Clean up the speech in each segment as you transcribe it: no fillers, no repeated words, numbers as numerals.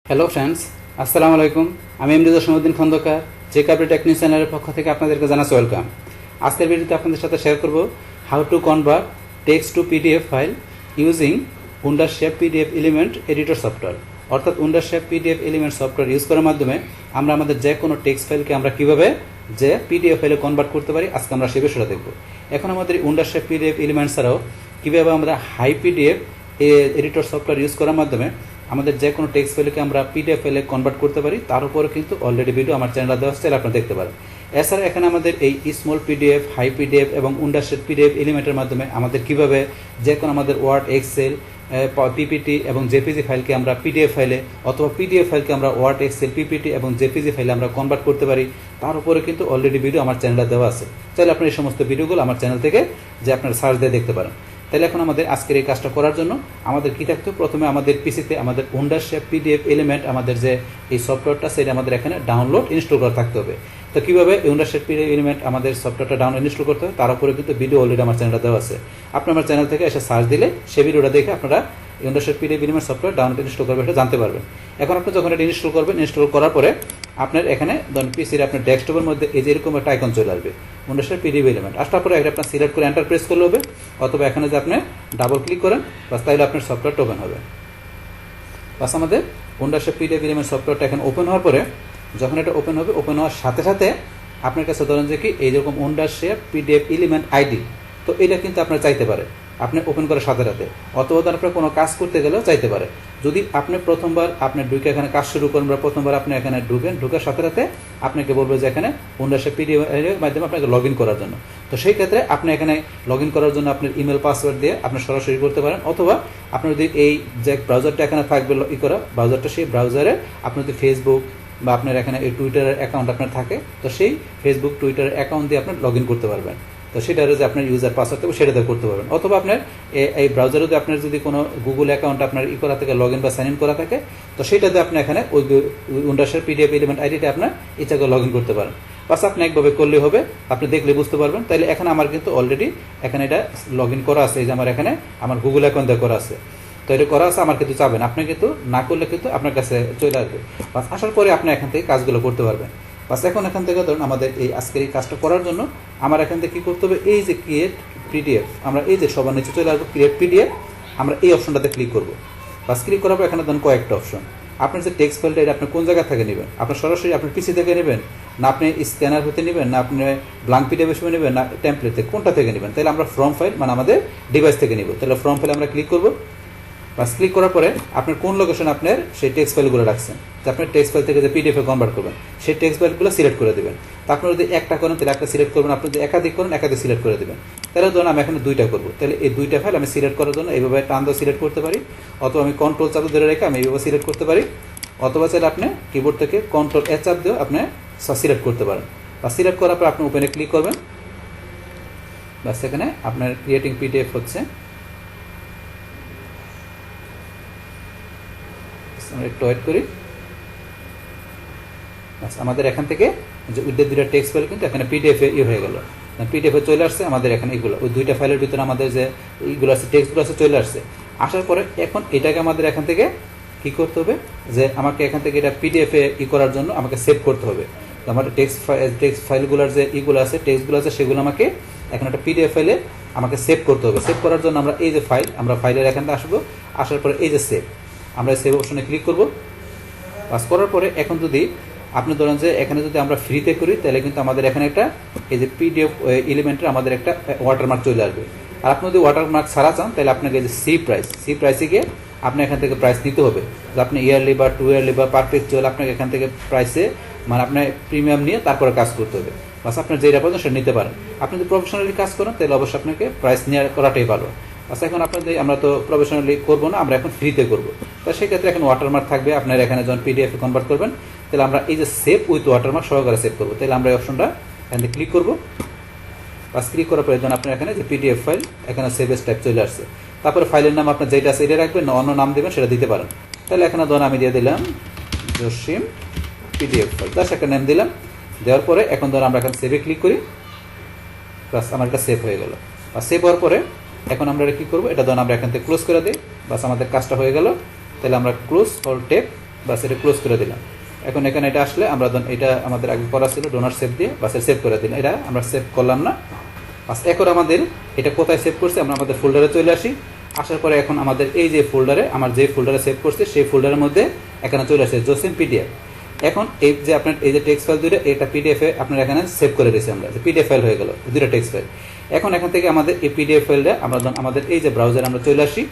Hello friends, আসসালামু আলাইকুম। আমি এমডি জসীমউদ্দিন খন্দকার, জেকাবি টেকনিক চ্যানেলের পক্ষ থেকে আপনাদেরকে জানাচ্ছি ওয়েলকাম। আজকের ভিডিওতে আপনাদের সাথে শেয়ার করব how to convert text to PDF file using Wondershare PDFelement editor software. অর্থাৎ Wondershare PDFelement সফটওয়্যার ইউজ করার মাধ্যমে আমরা আমাদের যে কোনো টেক্সট ফাইলকে আমরা কীভাবে যে পিডিএফ ফাইলে কনভার্ট করতে পারি, আজকে আমরা সে বিষয়টা দেখব। এখন আমাদের Wondershare PDFelement ছাড়াও কীভাবে আমরা high PDF editor software use করার মাধ্যমে আমাদের যে কোনো টেক্সট ফাইলকে আমরা পিডিএফ ফাইলে কনভার্ট করতে পারি, তার উপরে কিন্তু অলরেডি ভিডিও আমার চ্যানেলে দেওয়া হচ্ছে, আপনারা দেখতে পারেন। এছাড়া এখানে আমাদের এই স্মল পিডিএফ, হাই পিডিএফ এবং Wondershare PDFelement মাধ্যমে আমাদের কিভাবে যে কোনো আমাদের ওয়ার্ড, এক্সেল, পিপিটি এবং জেপিজি ফাইলকে আমরা পিডিএফ ফাইলে অথবা পিডিএফ ফাইলকে আমরা ওয়ার্ড, এক্সেল, পিপিটি এবং জেপিজি ফাইলে আমরা কনভার্ট করতে পারি, তার উপরে কিন্তু অলরেডি ভিডিও আমার চ্যানেলে দেওয়া আছে। চাইলে আপনি এই সমস্ত ভিডিওগুলো আমার চ্যানেল থেকে যে আপনারা সার্চ দিয়ে দেখতে পারেন। তাহলে এখন আমাদের আজকের এই কাজটা করার জন্য আমাদের কী থাকতে হবে, প্রথমে আমাদের পিসিতে আমাদের Wondershare PDFelement আমাদের যে এই সফটওয়্যারটা সেটা আমাদের এখানে ডাউনলোড ইনস্টল করা থাকতে হবে। তো কীভাবে Wondershare PDFelement আমাদের সফটওয়্যারটা ডাউনলোড ইনস্টল করতে হবে তার উপরে কিন্তু ভিডিও অলরেডি আমার চ্যানেলে দেওয়া আছে। আপনি আমার চ্যানেল থেকে এসে সার্চ দিলে সেই ভিডিওটা দেখে আপনারা Wondershare PDFelement software download install করবে এটা জানতে পারবেন। এখন আপনি যখন এটা ইনস্টল করবেন, ইনস্টল করার পরে আপনার এখানে ধরুন পিসির আপনার ডেস্কটপের মধ্যে এই যে এরকম একটা আইকন চলে আসবে Wondershare PDFelement। আসার পরে এটা আপনার সিলেক্ট করে এন্টার প্রেস করলে হবে, অথবা এখানে যে আপনি ডাবল ক্লিক করেন বাস, তাহলে আপনার সফটওয়্যারটা ওপেন হবে। বাস আমাদের Wondershare PDFelement সফটওয়্যারটা এখন ওপেন হওয়ার পরে যখন এটা ওপেন হবে, ওপেন হওয়ার সাথে সাথে আপনার কাছে ধরেন যে কি এইরকম Wondershare PDFelement আইডি, তো এটা কিন্তু আপনার চাইতে পারে আপনি ওপেন করার সাথে সাথে, অথবা আপনার কোনো কাজ করতে গেলেও চাইতে পারে। যদি আপনি প্রথমবার আপনি ঢুকে এখানে কাজ শুরু করেন বা প্রথমবার আপনি এখানে ঢুকার সাথে সাথে আপনাকে বলবে যে এখানে Wondershare PDF এর মাধ্যমে আপনাকে লগ ইন করার জন্য। তো সেই ক্ষেত্রে আপনি এখানে লগ ইন করার জন্য আপনার ইমেল পাসওয়ার্ড দিয়ে আপনি সরাসরি করতে পারেন, অথবা আপনি যদি এই যে ব্রাউজারটা এখানে থাকবে করা ব্রাউজারটা, সেই ব্রাউজারে আপনি যদি ফেসবুক বা আপনার এখানে এই টুইটারের অ্যাকাউন্ট আপনার থাকে, তো সেই ফেসবুক টুইটারের অ্যাকাউন্ট দিয়ে আপনি লগ ইন করতে পারবেন। তো সেটার যে আপনার ইউজার পাসওয়ার্ড থাকবে সেটা দিয়ে করতে পারবেন, অথবা আপনার এই ব্রাউজারে যদি আপনার যদি কোনো গুগল অ্যাকাউন্ট আপনার করা থাকে, লগ ইন বা সাইন ইন করা থাকে, তো সেটাতে আপনি এখানে ওই Wondershare PDFelement আইডিটা আপনার ইচ্ছা করে লগ ইন করতে পারেন। বাস আপনি একভাবে করলে হবে, আপনি দেখলে বুঝতে পারবেন। তাহলে এখানে আমার কিন্তু অলরেডি এখানে এটা লগ ইন করা আছে, এই যে আমার এখানে আমার গুগল অ্যাকাউন্ট দিয়ে করা আছে, তো এটা করা আছে, আমার কিন্তু চাবেন আপনি কিন্তু না করলে কিন্তু আপনার কাছে চলে আসবে। বাস আসার পরে আপনি এখান থেকে কাজগুলো করতে পারবেন। বাস এখন এখান থেকে ধরুন আমাদের এই আজকের এই কাজটা করার জন্য আমার এখান থেকে কী করতে হবে, এই যে ক্রিয়েট পিডিএফ, আমরা এই যে সবার নিচে চলে আসবো ক্রিয়েট পিডিএফ, আমরা এই অপশনটাতে ক্লিক করবো। বাস ক্লিক করার পর এখানে ধরুন কয়েকটা অপশন, আপনার যে টেক্সট ফাইলটা এটা আপনি কোন জায়গা থেকে নেবেন, আপনার সরাসরি আপনার পিসি থেকে নেবেন, না আপনি স্ক্যানার হতে নেবেন, না আপনি ব্ল্যাঙ্ক পিডিএফ হিসেবে নেবেন, না টেমপ্লেট থেকে, কোনটা থেকে নেবেন। তাহলে আমরা ফ্রম ফাইল মানে আমাদের ডিভাইস থেকে নিব। তাহলে ফ্রম ফাইল আমরা ক্লিক করবো। বাস ক্লিক করার পরে আপনার কোন লোকেশন আপনার সেই টেক্সট ফাইলগুলো রাখছেন, যে আপনার টেক্সট ফাইল থেকে যে পিডিএফে কনভার্ট করবেন সেই টেক্সট ফাইলগুলো সিলেক্ট করে দেবেন। তা আপনি যদি একটা করেন তাহলে একটা সিলেক্ট করবেন, আপনি যদি একাধিক করেন একাধিক সিলেক্ট করে দেবেন। তাহলে ধরুন আমি এখানে দুইটা করবো, তাহলে এই দুইটা ফাইল আমি সিলেক্ট করার জন্য এইভাবে টান দিয়ে সিলেক্ট করতে পারি, অথবা আমি কন্ট্রোল চাপ ধরে রেখে আমি এইভাবে সিলেক্ট করতে পারি, অথবা চাইলে আপনি কিবোর্ড থেকে কন্ট্রোল এ চাপ দিয়েও আপনি সিলেক্ট করতে পারেন। বা সিলেক্ট করার পর আপনি ওপেনে ক্লিক করবেন। বাস এখানে আপনার ক্রিয়েটিং পিডিএফ হচ্ছে, আমরা একটু ওয়েট করি। আমাদের এখান থেকে যে উইথ দুইটা টেক্সট ফাইল কিন্তু এখানে পিডিএফে হয়ে গেল, পিডিএফে চলে আসছে আমাদের এখানে এগুলো, ওই দুইটা ফাইলের ভিতরে আমাদের যে এইগুলো আছে টেক্সটগুলো আছে চলে আসছে। আসার পরে এখন এটাকে আমাদের এখান থেকে কী করতে হবে, যে আমাকে এখান থেকে এটা পিডিএফে করার জন্য আমাকে সেভ করতে হবে। তো আমার টেক্সট ফাইলগুলোর যে ইগুলো আছে, টেক্সটগুলো আছে, সেগুলো আমাকে এখন একটা পিডিএফ ফাইলে আমাকে সেভ করতে হবে। সেভ করার জন্য আমরা এই যে ফাইল, আমরা ফাইলের এখানে আসবো, আসার পরে এই যে সেভ, আমরা সেভ অপশনে ক্লিক করব। পাস করার পরে এখন যদি আপনি ধরেন যে এখানে যদি আমরা ফ্রিতে করি, তাহলে কিন্তু আমাদের এখানে একটা এই যে পিডিএফ এলিমেন্টের আমাদের একটা ওয়াটারমার্ক চলে আসবে। আর আপনি যদি ওয়াটারমার্ক ছাড়া চান, তাহলে আপনাকে যে সি প্রাইসে গিয়ে আপনি এখান থেকে প্রাইস নিতে হবে, যে আপনি ইয়ারলি বা 2 ইয়ারলি বা পারপেচুয়াল আপনাকে এখান থেকে প্রাইসে মানে আপনার প্রিমিয়াম নিয়ে তারপরে কাজ করতে হবে। বাস আপনার যেটা পছন্দ সেটা নিতে পারেন। আপনি যদি প্রফেশনালি কাজ করেন তাহলে অবশ্যই আপনাকে প্রাইস নেওয়া করাটাই ভালো। আচ্ছা, এখন আপনাদের আমরা তো প্রফেশনালি করবো না, আমরা এখন ফ্রিতে করবো। তো সেক্ষেত্রে এখন ওয়াটারমার্ক থাকবে, আপনার এখানে যখন পিডিএফে কনভার্ট করবেন, তাহলে আমরা এই যে সেভ উইথ ওয়াটারমার্ক সহকারে সেভ করবো। তাহলে আমরা এই অপশনটা এখানে ক্লিক করবো। বাস ক্লিক করার পরে যখন আপনার এখানে যে পিডিএফ ফাইল এখানে সেভ এস টাইপ চলে আসছে। তারপরে ফাইলের নাম আপনার যেটা আছে এটা রাখবেন, না অন্য নাম দেবেন সেটা দিতে পারেন। তাহলে এখানে ধরুন আমি দিয়ে দিলাম জসিম পিডিএফ ফাইল, তার একটা নাম দিলাম। দেওয়ার পরে এখন ধরুন আমরা এখানে সেভে ক্লিক করি, প্লাস আমার এটা সেভ হয়ে গেল। আর সেভ হওয়ার পরে এখন আমরা এটা কী করবো, এটা ধরুন আমরা এখান থেকে ক্লোজ করে দিই। বাস আমাদের কাজটা হয়ে গেল। তাহলে আমরা ক্লোজ অল টেপ বাস এটা ক্লোজ করে দিলাম। এখন এখানে এটা আসলে আমরা এটা আমাদের আগে করা ছিল ডোনার সেভ দিয়ে, বাস সেভ করে দিলাম। এটা আমরা সেভ করলাম না। বাস এখন আমাদের এটা কোথায় সেভ করছে, আমরা আমাদের ফোল্ডারে চলে আসি। আসার পরে এখন আমাদের এই যে ফোল্ডারে আমার যে ফোল্ডারে সেভ করছে সেই ফোল্ডারের মধ্যে এখানে চলে আসে জোসিম পিডিএফ। এখন এই যে আপনার এই যে টেক্সট ফাইল দুইটা, এটা পিডিএফে আপনার এখানে সেভ করে দিয়েছি আমরা, যে পিডিএফ ফাইল হয়ে গেল দুইটা টেক্সট ফাইল। এখন এখান থেকে আমাদের এই পিডিএফ ফাইলটা আমরা আমাদের এই যে ব্রাউজারে আমরা চলে আসি।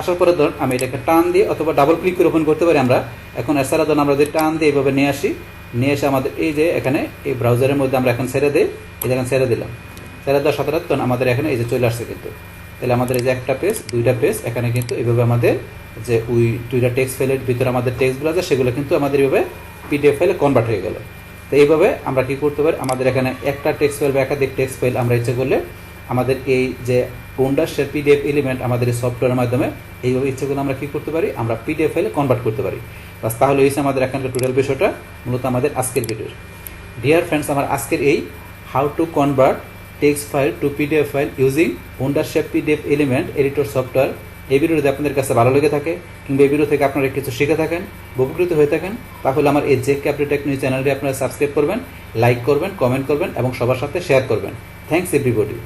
আসার পরে ধরুন আমি এটাকে টান দিয়ে অথবা ডাবল ক্লিক করে ওপেন করতে পারি আমরা। এখন এছাড়া ধরুন আমরা যদি টান দিয়ে এইভাবে নিয়ে আসি, নিয়ে এসে আমাদের এই যে এখানে এই ব্রাউজারের মধ্যে আমরা এখন ছেড়ে দিই, এই যে এখানে ছেড়ে দিলাম। ছেড়ে দেওয়ার সাথে সাথে আমাদের এখানে এই যে চলে আসছে কিন্তু। তাহলে আমাদের এই যে একটা পেজ দুইটা পেজ এখানে কিন্তু এইভাবে আমাদের যে ওই দুইটা টেক্সট ফাইলের ভিতরে আমাদের টেক্সটগুলো আছে সেগুলো কিন্তু আমাদের এইভাবে পিডিএফ ফাইলে কনভার্ট হয়ে গেল। তো এইভাবে আমরা কি করতে পারি, আমাদের এখানে একটা টেক্সট ফাইল বা একাধিক টেক্সট ফাইল আমরা ইচ্ছে করলে আমাদের এই যে Wondershare PDFelement আমাদের এই সফটওয়্যারের মাধ্যমে এইভাবে ইচ্ছে করলে আমরা কি করতে পারি, আমরা পিডিএফ ফাইলে কনভার্ট করতে পারি। বাস তাহলে হয়েছে আমাদের এখানকার টোটাল বিষয়টা মূলত আমাদের আজকের ভিডিও। ডিয়ার ফ্রেন্ডস, আমার আজকের এই how to convert text file two PDF file using Wondershare PDFelement editor software, এই ভিডিও যদি আপনাদের কাছে ভালো লেগে থাকে কিংবা এই ভিডিও থেকে আপনারা কিছু শিখে থাকেন, উপকৃত হয়ে থাকেন, তাহলে আমার এই জেক ক্যাপিটাল টেক নিউজ চ্যানেলটি আপনারা সাবস্ক্রাইব করবেন, লাইক করবেন, কমেন্ট করবেন এবং সবার সাথে শেয়ার করবেন। Thanks everybody.